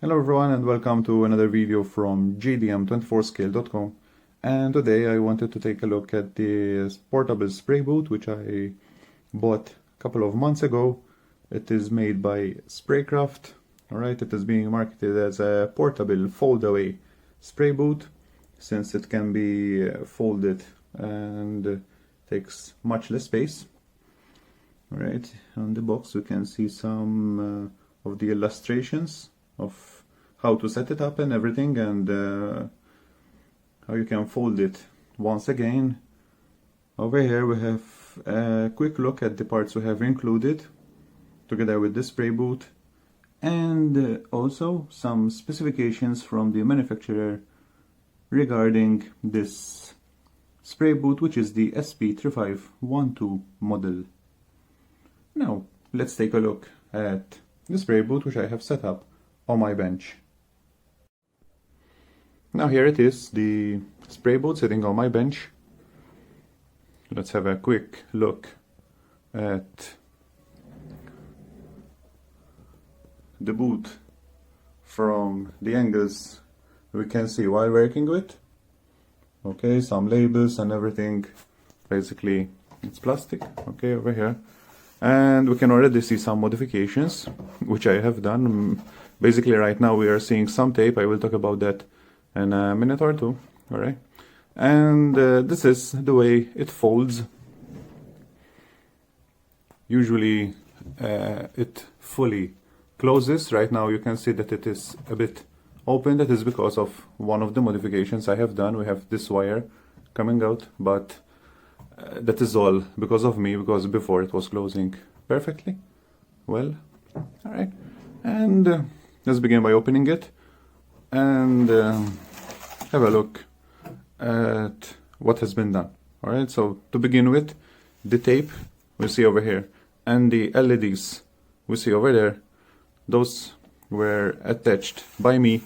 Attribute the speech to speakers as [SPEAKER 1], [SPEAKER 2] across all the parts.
[SPEAKER 1] Hello everyone and welcome to another video from jdm24scale.com, and today I wanted to take a look at this portable spray boot which I bought a couple of months ago. It is made by Spraycraft. Alright, it is being marketed as a portable fold-away spray boot since it can be folded and takes much less space. Alright, on the box we can see some of the illustrations of how to set it up and everything, and how you can fold it. Once again, over here we have a quick look at the parts we have included together with the spray boot, and also some specifications from the manufacturer regarding this spray boot, which is the SP3512 model. Now let's take a look at the spray boot which I have set up on my bench. Now here it is, the spray boot sitting on my bench. Let's have a quick look at the boot from the angles we can see while working with. Okay, some labels and everything. Basically it's plastic, okay, over here. And we can already see some modifications which I have done. Basically right now we are seeing some tape. I will talk about that in a minute or two. Alright, and this is the way it folds. Usually it fully closes. Right now you can see that it is a bit open. That is because of one of the modifications I have done. We have this wire coming out, but that is all because of me, because before it was closing perfectly well. Alright, and let's begin by opening it and have a look at what has been done. Alright, so to begin with, the tape we see over here and the LEDs we see over there, those were attached by me,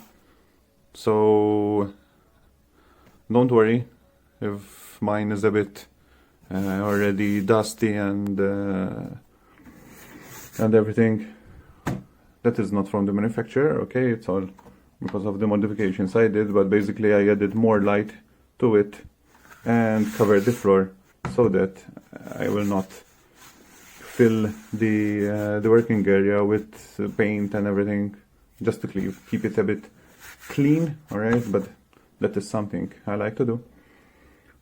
[SPEAKER 1] so don't worry if mine is a bit already dusty and everything. That is not from the manufacturer, okay, it's all because of the modifications I did, but basically I added more light to it and covered the floor so that I will not fill the working area with paint and everything, just to keep it a bit clean. Alright, but that is something I like to do.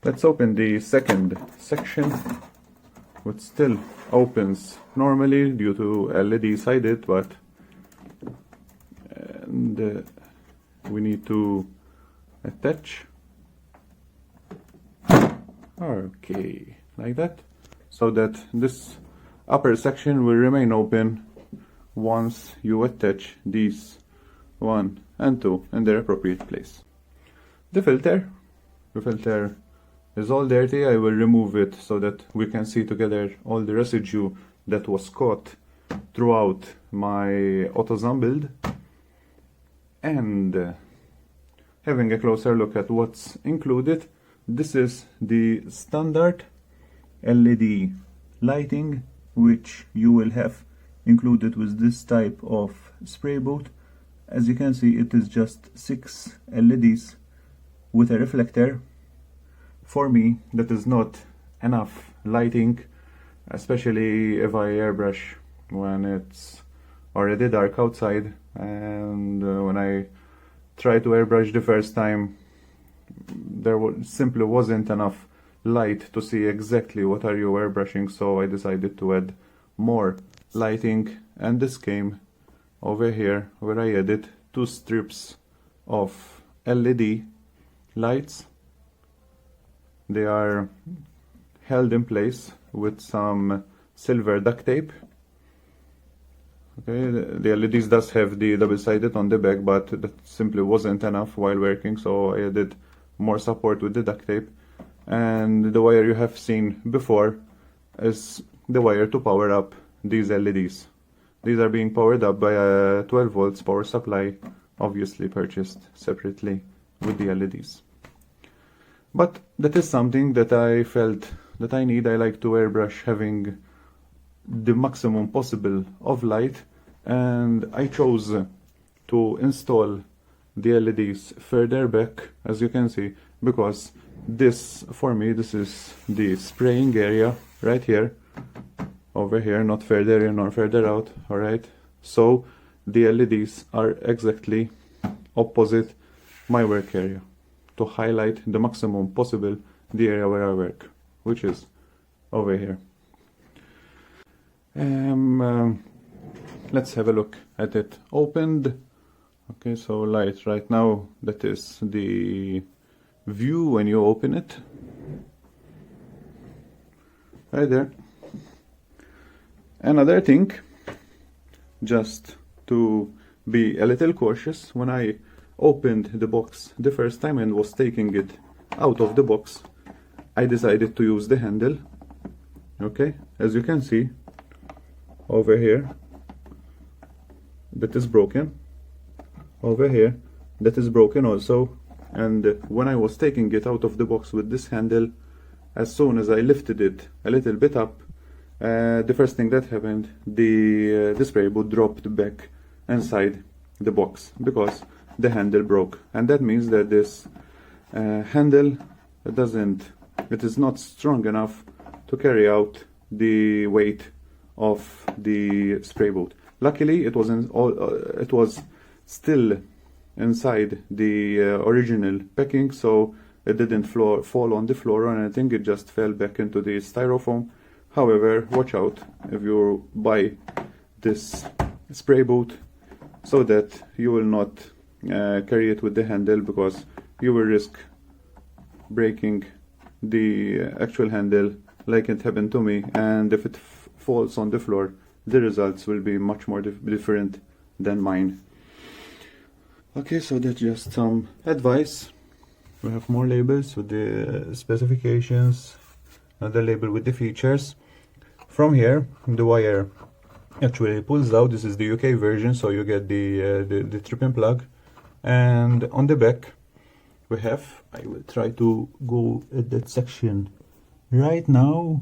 [SPEAKER 1] Let's open the second section, which still opens normally due to LEDs I did, but we need to attach. Okay, like that, so that this upper section will remain open once you attach these 1 and 2 in their appropriate place. The filter is all dirty. I will remove it so that we can see together all the residue that was caught throughout my AutoZone build, and having a closer look at what's included. This is the standard LED lighting which you will have included with this type of spray boot. As you can see, it is just 6 LEDs with a reflector. For me, that is not enough lighting, especially if I airbrush when it's already dark outside, and when I tried to airbrush the first time, there simply wasn't enough light to see exactly what are you airbrushing, so I decided to add more lighting, and this came over here where I added 2 strips of LED lights. They are held in place with some silver duct tape. Okay, the LEDs does have the double-sided on the back, but that simply wasn't enough while working, so I added more support with the duct tape. And the wire you have seen before is the wire to power up these LEDs. These are being powered up by a 12 volts power supply, obviously purchased separately with the LEDs. But that is something that I felt that I need. I like to airbrush having the maximum possible of light, and I chose to install the LEDs further back, as you can see, because this, for me, this is the spraying area right here, over here, not further in or further out. Alright, so the LEDs are exactly opposite my work area to highlight the maximum possible the area where I work, which is over here. Let's have a look at it opened. Okay, so light right now, that is the view when you open it, right there. Another thing, just to be a little cautious, when I opened the box the first time and was taking it out of the box, I decided to use the handle. Okay, as you can see over here, that is broken. Over here, that is broken also. And when I was taking it out of the box with this handle, as soon as I lifted it a little bit up, the first thing that happened, the spray boot dropped back inside the box because the handle broke. And that means that this handle it is not strong enough to carry out the weight of the spray boot. Luckily, it was still inside the original packing, so it didn't fall on the floor or anything. It just fell back into the styrofoam. However, watch out if you buy this spray boot, so that you will not carry it with the handle, because you will risk breaking the actual handle like it happened to me, and if it falls on the floor, the results will be much more different than mine. Okay, so that's just some advice. We have more labels with the specifications, another label with the features. From here, the wire actually pulls out. This is the UK version, so you get the trip-in plug. And on the back, we have, I will try to go at that section right now,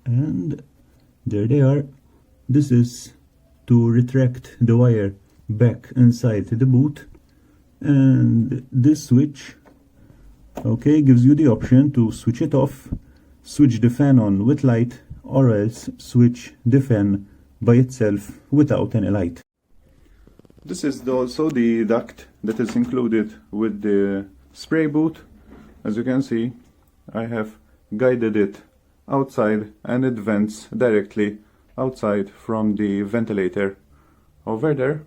[SPEAKER 1] and there they are. This is to retract the wire back inside the boot, and this switch, okay, gives you the option to switch it off, switch the fan on with light, or else switch the fan by itself without any light. This is also the duct that is included with the spray boot. As you can see, I have guided it outside, and it vents directly outside from the ventilator over there.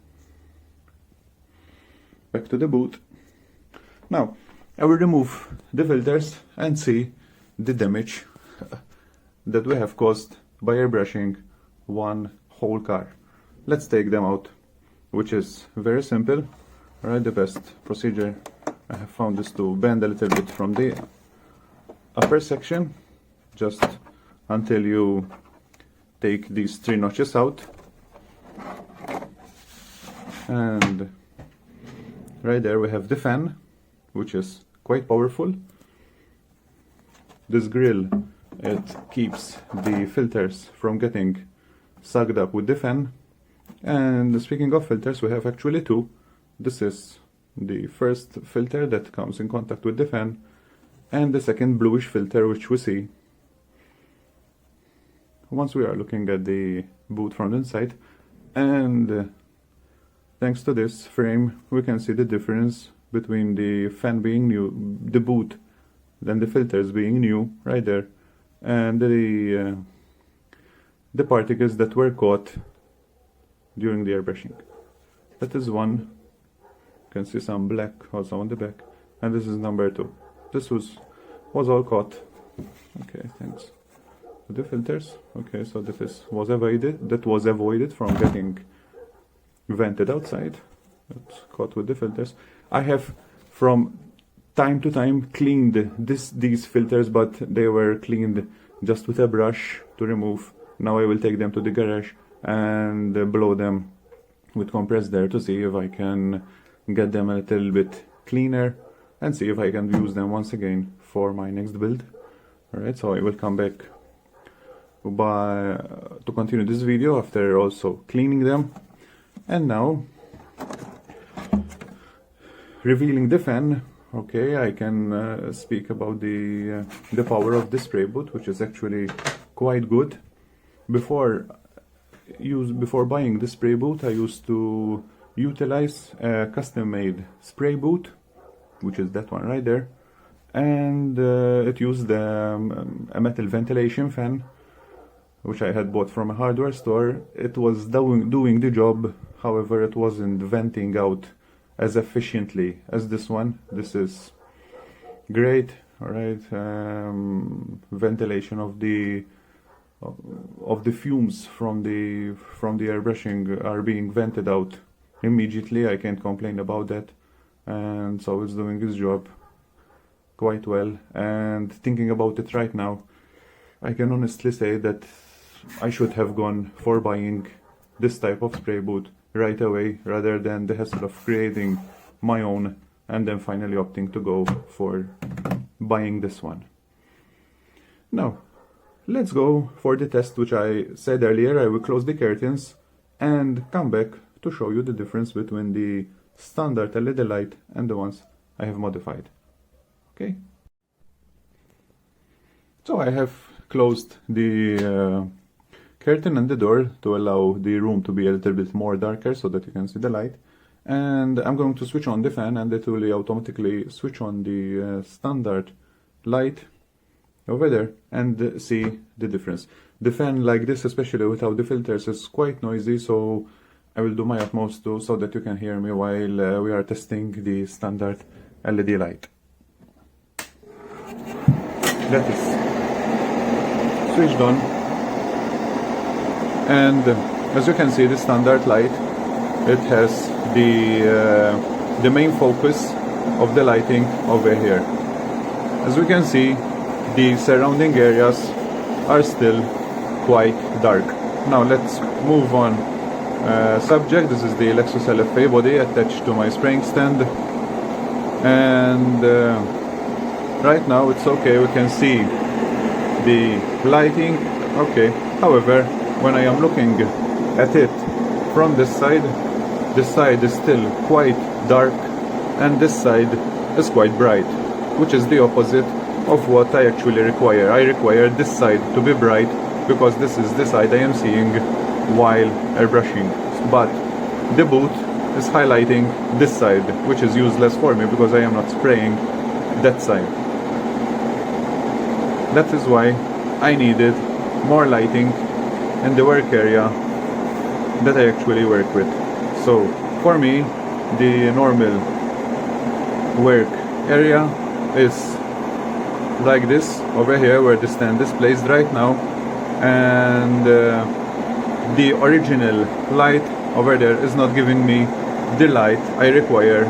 [SPEAKER 1] Back to the boot. Now I will remove the filters and see the damage that we have caused by airbrushing one whole car. Let's take them out, which is very simple. Alright, the best procedure I have found is to bend a little bit from the upper section, just until you take these 3 notches out, and right there we have the fan, which is quite powerful. This grill, it keeps the filters from getting sucked up with the fan. And speaking of filters, we have actually 2. This is the first filter that comes in contact with the fan, and the second bluish filter, which we see once we are looking at the boot from the inside. And thanks to this frame, we can see the difference between the fan being new, the boot, then the filters being new right there, and the particles that were caught during the airbrushing. That is one. You can see some black also on the back, and this is number 2. This was all caught. Okay, thanks to the filters. Okay, so was avoided from getting vented outside. It's caught with the filters. I have from time to time cleaned these filters, but they were cleaned just with a brush to remove. Now I will take them to the garage and blow them with compressed air to see if I can get them a little bit cleaner, and see if I can use them once again for my next build. Alright, so I will come back to continue this video after also cleaning them. And now revealing the fan, okay, I can speak about the power of the spray boot, which is actually quite good. Before buying the spray boot, I used to utilize a custom-made spray boot, which is that one right there, and it used a metal ventilation fan, which I had bought from a hardware store. It was doing the job, however it wasn't venting out as efficiently as this one. This is great, alright. Ventilation of the fumes from the airbrushing are being vented out immediately. I can't complain about that, and so it's doing its job quite well. And thinking about it right now, I can honestly say that I should have gone for buying this type of spray boot right away, rather than the hassle of creating my own and then finally opting to go for buying this one. Now, let's go for the test, which I said earlier. I will close the curtains and come back to show you the difference between the standard LED light and the ones I have modified. Okay? So I have closed the curtain and the door to allow the room to be a little bit more darker so that you can see the light. And I'm going to switch on the fan, and it will automatically switch on the standard light over there and see the difference. The fan like this, especially without the filters, is quite noisy, so I will do my utmost so that you can hear me while we are testing the standard LED light. That is switched on, and as you can see, the standard light, it has the main focus of the lighting over here. As we can see, the surrounding areas are still quite dark. Now let's move on subject. This is the Lexus LFA body attached to my spraying stand, and right now it's okay, we can see the lighting, okay. However, when I am looking at it from this side is still quite dark, and this side is quite bright, which is the opposite of what I actually require. I require this side to be bright because this is the side I am seeing while airbrushing, but the boot is highlighting this side, which is useless for me because I am not spraying that side. That is why I needed more lighting in the work area that I actually work with. So for me, the normal work area is like this over here, where the stand is placed right now, and the original light over there is not giving me the light I require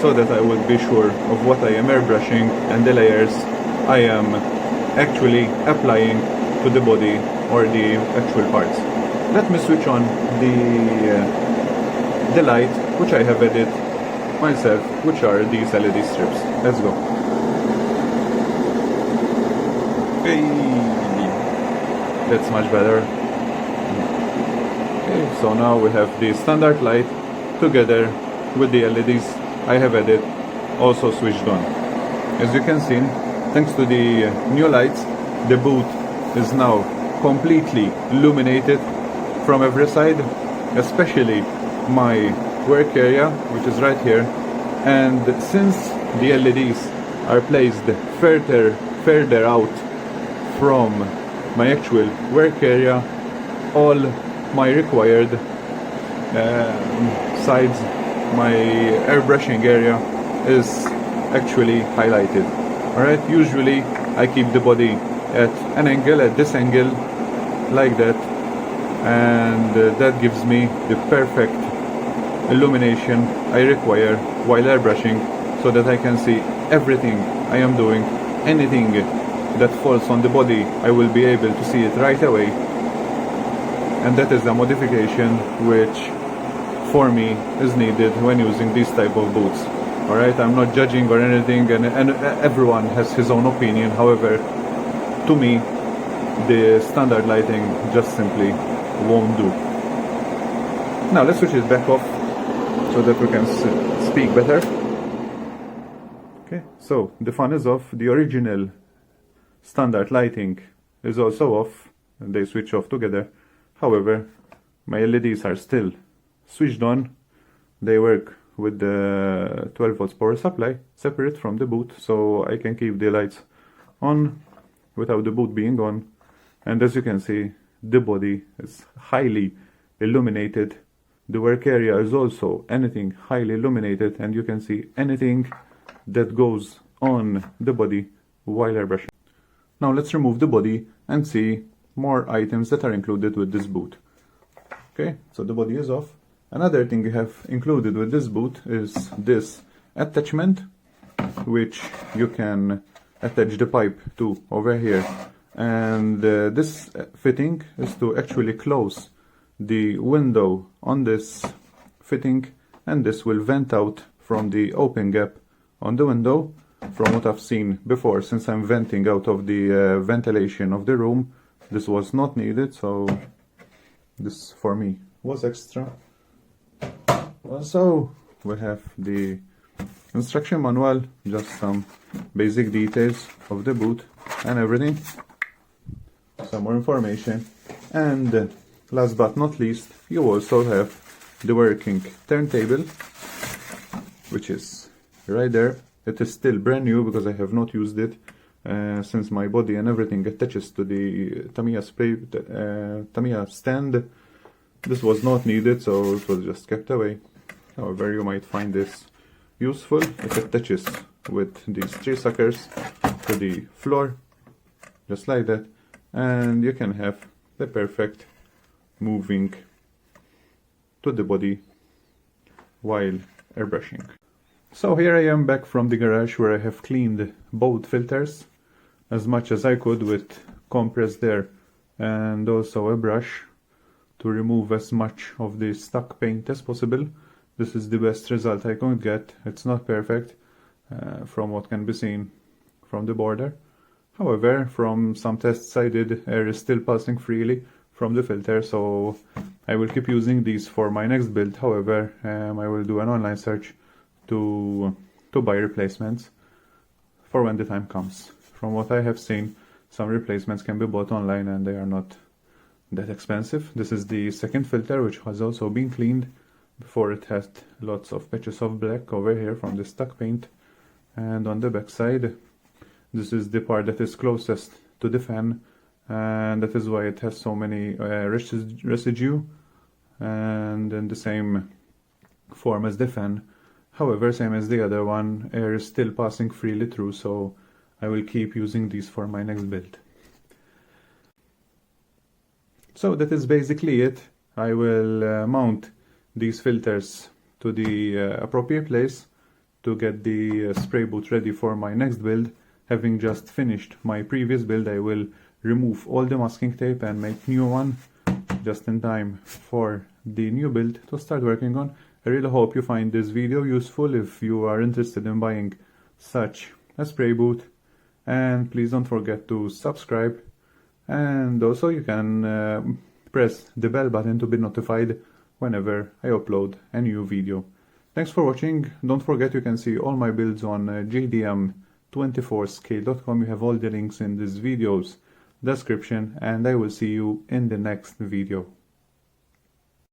[SPEAKER 1] so that I would be sure of what I am airbrushing and the layers I am actually applying to the body or the actual parts. Let me switch on the light, which I have added myself, which are these LED strips. Let's go. Okay, that's much better. Okay, so now we have the standard light together with the LEDs I have added also switched on. As you can see, thanks to the new lights, the boot is now completely illuminated from every side, especially my work area, which is right here. And since the LEDs are placed further out from my actual work area, all my required sides, my airbrushing area, is actually highlighted. Alright, usually I keep the body at an angle, at this angle, like that, and that gives me the perfect illumination I require while airbrushing, so that I can see everything I am doing. Anything that falls on the body, I will be able to see it right away. And that is the modification which for me is needed when using these type of boots. Alright, I'm not judging or anything, and everyone has his own opinion. However, to me, the standard lighting just simply won't do. Now let's switch it back off so that we can speak better. So the fan is off, the original standard lighting is also off, and they switch off together. However, my LEDs are still switched on. They work with the 12 volts power supply separate from the boot, so I can keep the lights on without the boot being on. And as you can see, the body is highly illuminated. The work area is also anything highly illuminated, and you can see anything that goes on the body while airbrushing. Now let's remove the body and see more items that are included with this boot. Okay, so the body is off. Another thing we have included with this boot is this attachment, which you can attach the pipe to over here. And this fitting is to actually close the window on this fitting, and this will vent out from the open gap on the window. From what I've seen before, since I'm venting out of the ventilation of the room, this was not needed, so this for me was extra. Also, we have the instruction manual, just some basic details of the boot and everything, some more information, and last but not least, you also have the working turntable, which is right there. It is still brand new because I have not used it since my body and everything attaches to the Tamiya stand. This was not needed, so it was just kept away. However, you might find this useful. It attaches with these three suckers to the floor, just like that, and you can have the perfect moving to the body while airbrushing. So here I am back from the garage, where I have cleaned both filters as much as I could with compressed air and also a brush to remove as much of the stuck paint as possible. This is the best result I could get. It's not perfect from what can be seen from the border. However, from some tests I did, air is still passing freely from the filter, so I will keep using these for my next build. However, I will do an online search to buy replacements for when the time comes. From what I have seen, some replacements can be bought online and they are not that expensive. This is the second filter, which has also been cleaned. Before, it had lots of patches of black over here from the stuck paint, and on the back side, this is the part that is closest to the fan, and that is why it has so many residue, and in the same form as the fan. However, same as the other one, air is still passing freely through, so I will keep using these for my next build. So that is basically it. I will mount these filters to the appropriate place to get the spray boot ready for my next build. Having just finished my previous build, I will remove all the masking tape and make new one just in time for the new build to start working on. I really hope you find this video useful if you are interested in buying such a spray boot, and please don't forget to subscribe, and also you can press the bell button to be notified whenever I upload a new video. Thanks for watching. Don't forget you can see all my builds on jdm24scale.com. You have all the links in this video's description, and I will see you in the next video.